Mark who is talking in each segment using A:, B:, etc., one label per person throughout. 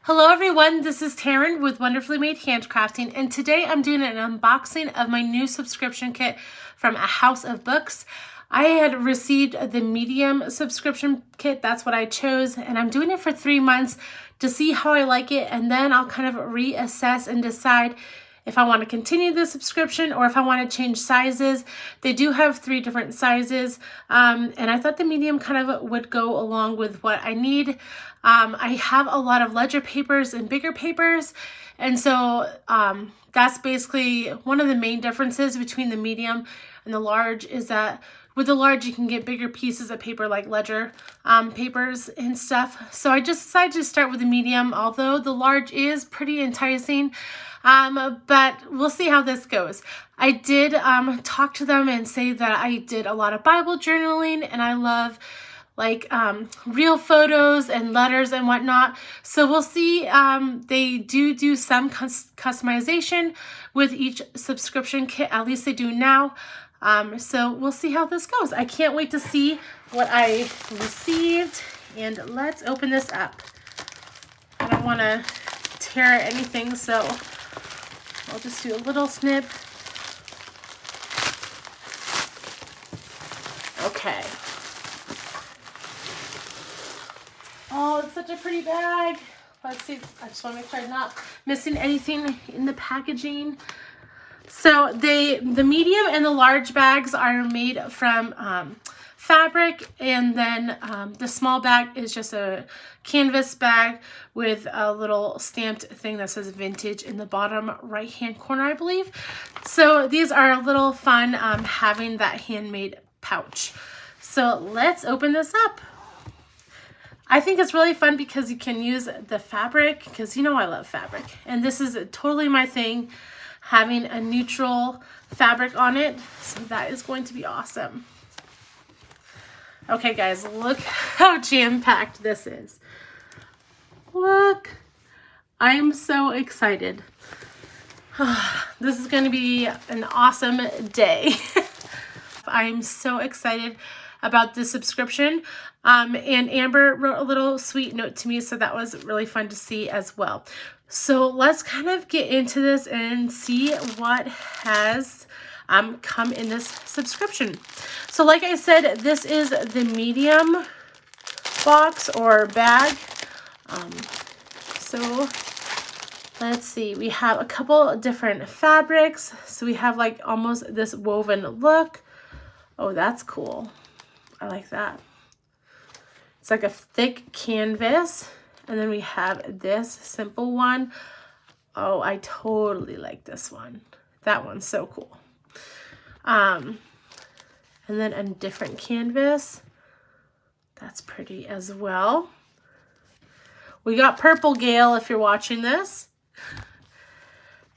A: Hello everyone, this is Taryn with Wonderfully Made Handcrafting, and today I'm doing an unboxing of my new subscription kit from A House of Books. I had received the medium subscription kit, that's what I chose, and I'm doing it for 3 months to see how I like it, and then I'll kind of reassess and decide if I want to continue the subscription or if I want to change sizes. They do have 3 different sizes, and I thought the medium kind of would go along with what I need. I have a lot of ledger papers and bigger papers, and so that's basically one of the main differences between the medium and the large is that with the large you can get bigger pieces of paper like ledger papers and stuff. So I just decided to start with the medium, although the large is pretty enticing. But we'll see how this goes. I did talk to them and say that I did a lot of Bible journaling and I love like real photos and letters and whatnot. So we'll see. They do some customization with each subscription kit, at least they do now. So we'll see how this goes. I can't wait to see what I received, and let's open this up. I don't want to tear anything, so I'll just do a little snip. Okay. Oh, it's such a pretty bag. Let's see. I just want to make sure I'm not missing anything in the packaging. So the medium and the large bags are made from fabric, and then the small bag is just a canvas bag with a little stamped thing that says vintage in the bottom right hand corner, I believe. So these are a little fun having that handmade pouch. So let's open this up. I think it's really fun because you can use the fabric, because you know I love fabric, and this is totally my thing, having a neutral fabric on it. So that is going to be awesome. Okay guys, look how jam-packed this is. Look, I'm so excited. This is going to be an awesome day. I'm so excited about this subscription. And Amber wrote a little sweet note to me, so that was really fun to see as well. So let's kind of get into this and see what has come in this subscription. So like I said, this is the medium box or bag. So let's see, we have a couple different fabrics. So we have like almost this woven look. Oh, that's cool. I like that. It's like a thick canvas. And then we have this simple one. Oh, I totally like this one. That one's so cool. And then a different canvas. That's pretty as well. We got purple Gale if you're watching this.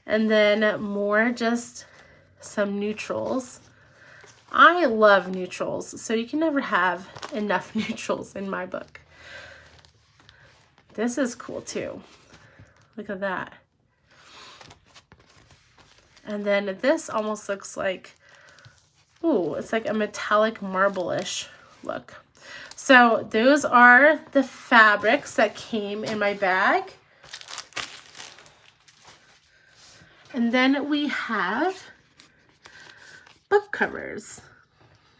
A: And then more just some neutrals. I love neutrals, so you can never have enough neutrals in my book. This is cool too. Look at that. And then this almost looks like, ooh, it's like a metallic marble-ish look. So those are the fabrics that came in my bag. And then we have book covers.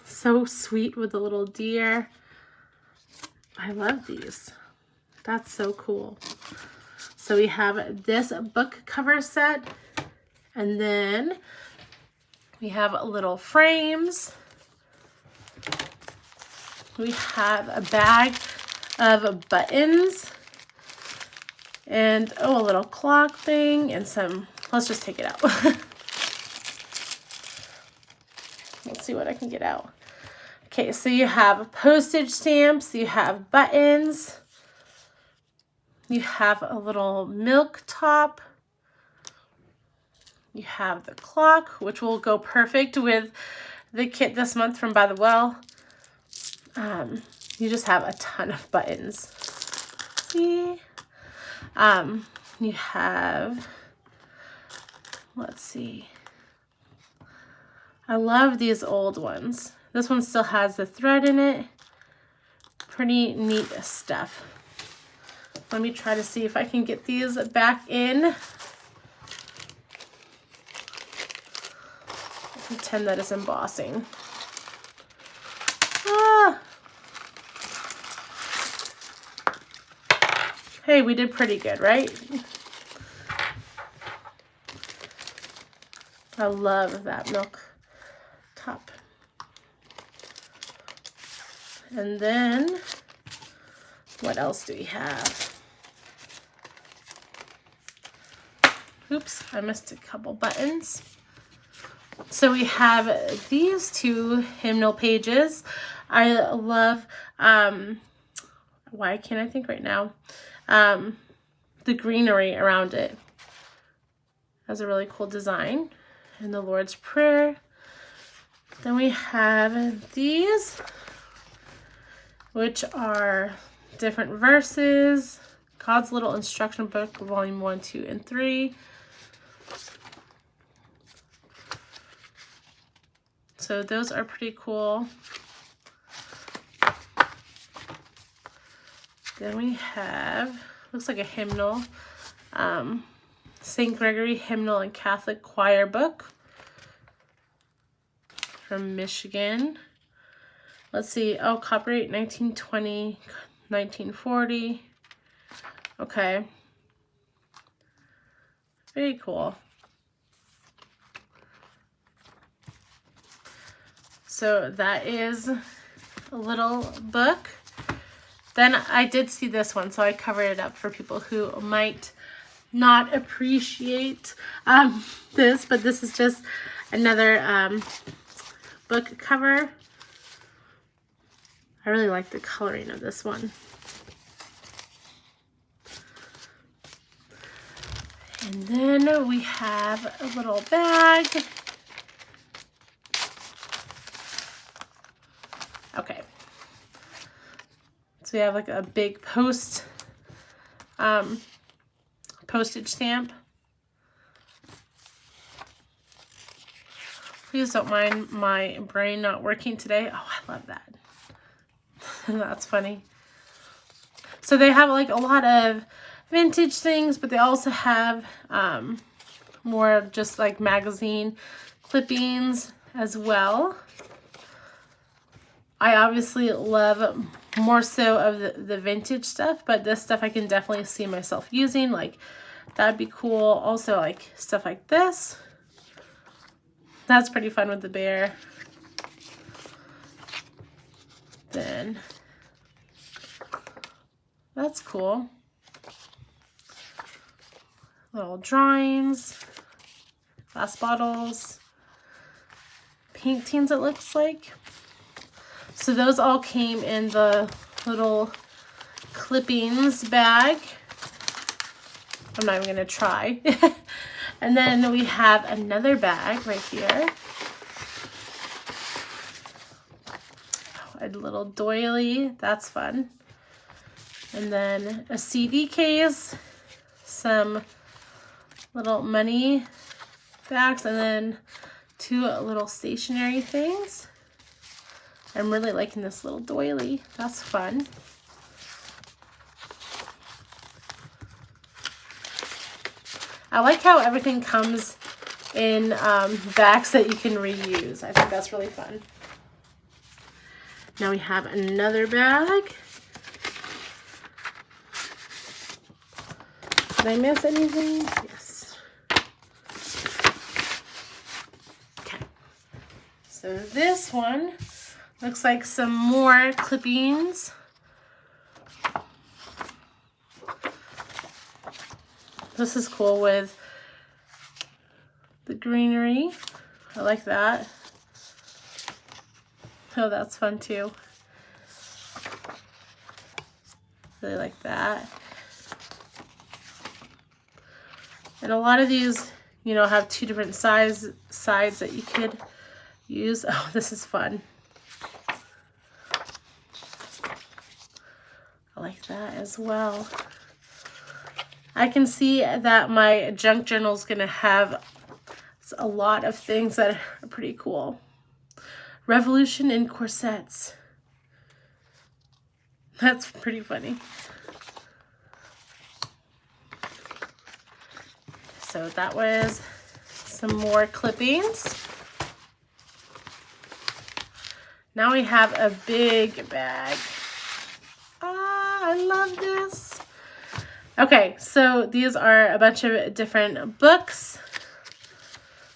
A: So sweet with the little deer. I love these. That's so cool. So we have this book cover set, and then we have little frames. We have a bag of buttons, and oh, a little clock thing, and some, let's just take it out. Let's see what I can get out. Okay, so you have postage stamps, you have buttons, you have a little milk top, you have the clock, which will go perfect with the kit this month from By the Well. You just have a ton of buttons. See? You have, let's see. I love these old ones. This one still has the thread in it. Pretty neat stuff. Let me try to see if I can get these back in. Pretend that it's embossing. Ah. Hey, we did pretty good, right? I love that milk top. And then, what else do we have? Oops, I missed a couple buttons. So we have these two hymnal pages. I love, why can't I think right now? The greenery around it. Has a really cool design. And the Lord's Prayer. Then we have these, which are different verses. God's Little Instruction Book, Volume 1, 2, and 3. So those are pretty cool. Then we have, looks like a hymnal. St. Gregory Hymnal and Catholic Choir Book from Michigan. Let's see. Oh, copyright 1920, 1940. Okay. Very cool. So that is a little book. Then I did see this one, so I covered it up for people who might not appreciate this, but this is just another book cover. I really like the coloring of this one. And then we have a little bag. Okay. So we have like a big postage stamp. Please don't mind my brain not working today. Oh, I love that. That's funny. So they have like a lot of vintage things, but they also have more of just like magazine clippings as well. I obviously love more so of the vintage stuff, but this stuff I can definitely see myself using. Like, that'd be cool. Also, like, stuff like this. That's pretty fun with the bear. Then, that's cool. Little drawings, glass bottles, paintings it looks like. So those all came in the little clippings bag. I'm not even gonna try. And then we have another bag right here. A little doily, that's fun. And then a CD case, some little money bags, and then two little stationery things. I'm really liking this little doily. That's fun. I like how everything comes in bags that you can reuse. I think that's really fun. Now we have another bag. Did I miss anything? Yes. Okay. So this one looks like some more clippings. This is cool with the greenery. I like that. Oh, that's fun too. Really like that. And a lot of these, you know, have two different sides that you could use. Oh, this is fun. I like that as well. I can see that my junk journal is going to have a lot of things that are pretty cool. Revolution in corsets. That's pretty funny. So that was some more clippings. Now we have a big bag. Ah, I love this. Okay, so these are a bunch of different books.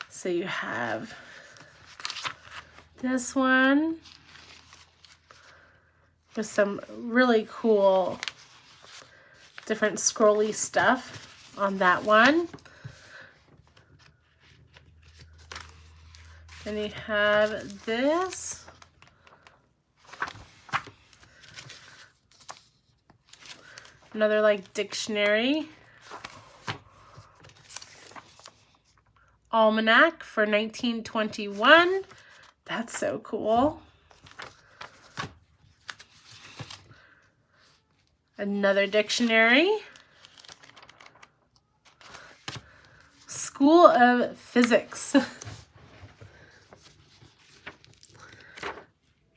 A: So you have this one with some really cool different scrolly stuff on that one. Then you have this. Another like dictionary. Almanac for 1921. That's so cool. Another dictionary. School of Physics.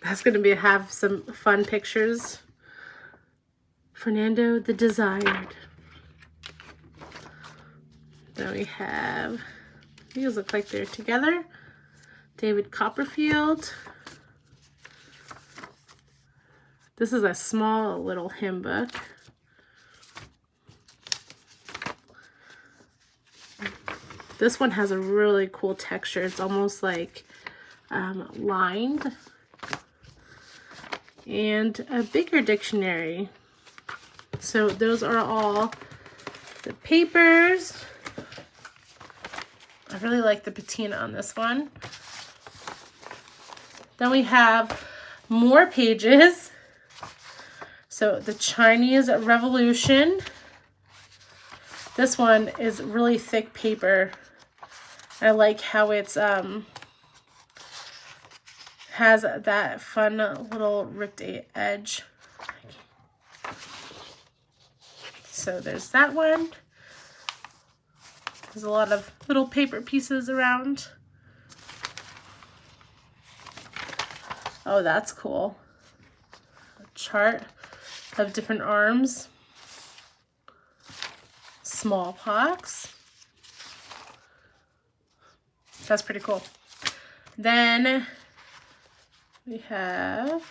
A: That's going to have some fun pictures. Fernando the Desired. Then we have, these look like they're together. David Copperfield. This is a small little hymn book. This one has a really cool texture. It's almost like lined. And a bigger dictionary. So those are all the papers. I really like the patina on this one. Then we have more pages. So the Chinese Revolution. This one is really thick paper. I like how it's has that fun little ripped edge. So there's that one. There's a lot of little paper pieces around. Oh, that's cool. A chart of different arms. Smallpox. That's pretty cool. Then we have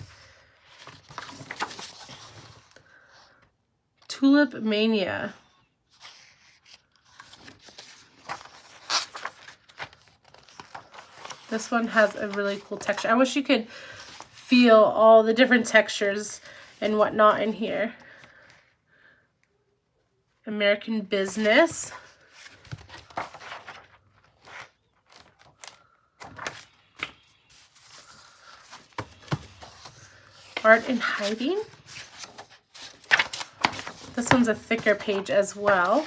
A: Tulip Mania. This one has a really cool texture. I wish you could feel all the different textures and whatnot in here. American Business. Art in Hiding. This one's a thicker page as well.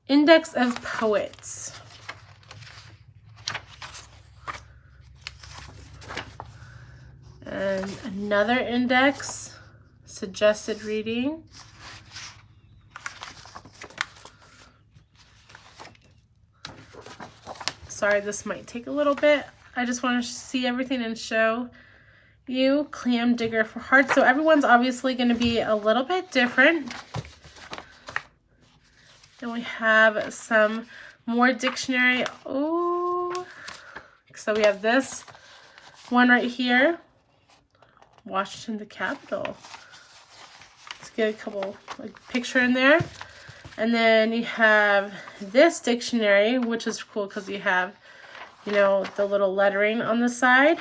A: Index of Poets. And another index, suggested reading. Sorry, this might take a little bit. I just want to see everything and show you. Clam Digger for Hearts. So everyone's obviously going to be a little bit different. Then we have some more dictionary. Oh, so we have this one right here. Washington the Capitol. Let's get a couple like picture in there. And then you have this dictionary, which is cool because you have, you know, the little lettering on the side.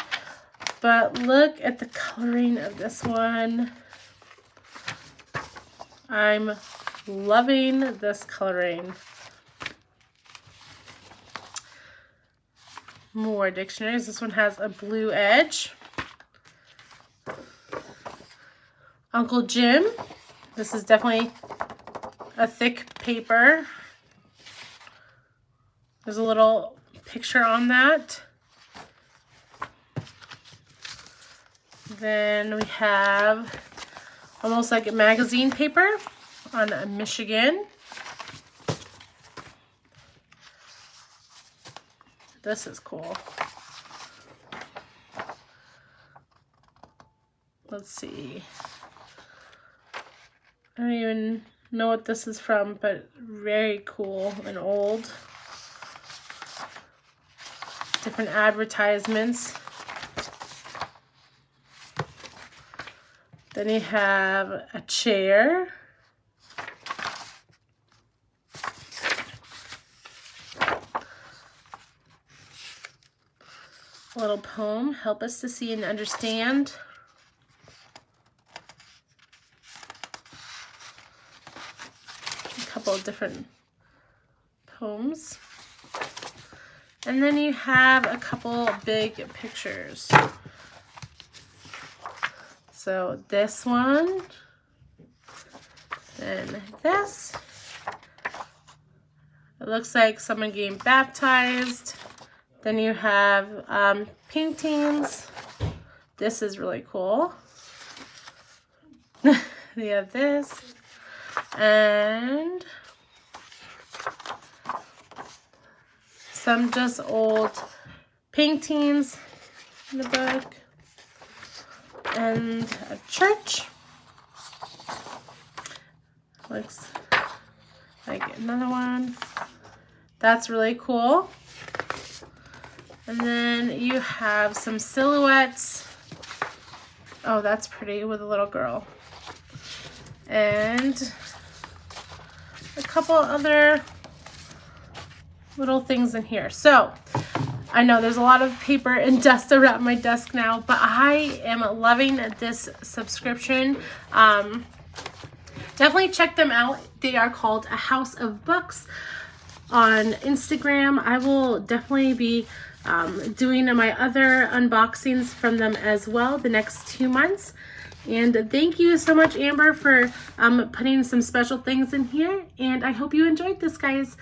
A: But look at the coloring of this one. I'm loving this coloring. More dictionaries. This one has a blue edge. Uncle Jim. This is definitely a thick paper. There's a little picture on that. Then we have almost like a magazine paper on Michigan. This is cool. Let's see. I don't even know what this is from, but very cool and old. Different advertisements. Then you have a chair. A little poem, help us to see and understand. A couple of different poems. And then you have a couple big pictures. So this one, and this. It looks like someone getting baptized. Then you have paintings. This is really cool. We have this. And some just old paintings in the book. And a church. Looks like another one. That's really cool. And then you have some silhouettes. Oh, that's pretty with a little girl. And a couple other little things in here. So I know there's a lot of paper and dust around my desk now, but I am loving this subscription. Definitely check them out. They are called A House of Books on Instagram. I will definitely be doing my other unboxings from them as well the next 2 months. And thank you so much, Amber, for putting some special things in here. And I hope you enjoyed this, guys.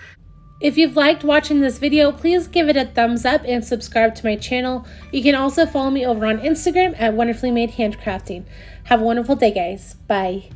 A: If you've liked watching this video, please give it a thumbs up and subscribe to my channel. You can also follow me over on Instagram at Wonderfully Made Handcrafting. Have a wonderful day, guys. Bye.